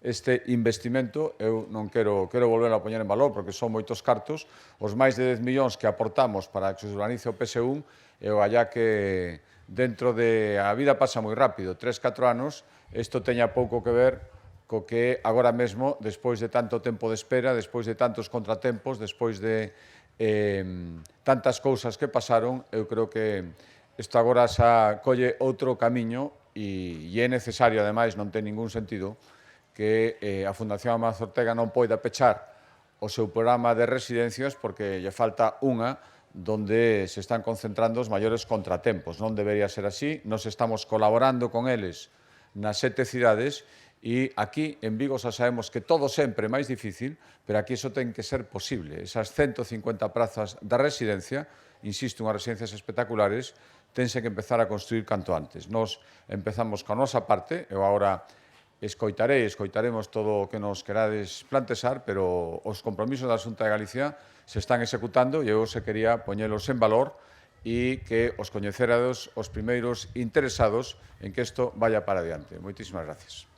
este investimento. Eu non quero volver a poñer en valor porque son moitos cartos, os máis de 10 millóns que aportamos para que se organice o PSU e o allá que dentro de a vida pasa moi rápido, 3-4 anos, isto teña pouco que ver co que agora mesmo, despois de tanto tempo de espera, despois de tantos contratempos, despois de tantas cousas que pasaron, eu creo que isto agora xa colle outro camiño e é necesario, ademais, non ten ningún sentido que a Fundación Amancio Ortega non poida pechar o seu programa de residencias porque lle falta unha donde se están concentrando os maiores contratempos. Non debería ser así. Nos estamos colaborando con eles nas 7 cidades e aquí en Vigo xa sabemos que todo sempre é máis difícil, pero aquí iso ten que ser posible. Esas 150 prazas da residencia, insisto, unhas residencias espectaculares, tense que empezar a construir canto antes. Nos empezamos coa nosa parte, eu agora escoitaremos todo o que nos querades plantexar, pero os compromisos da Xunta de Galicia se están executando e eu se quería poñelos en valor e que os coñecerades os primeiros interesados en que isto vaya para adiante. Moitísimas gracias.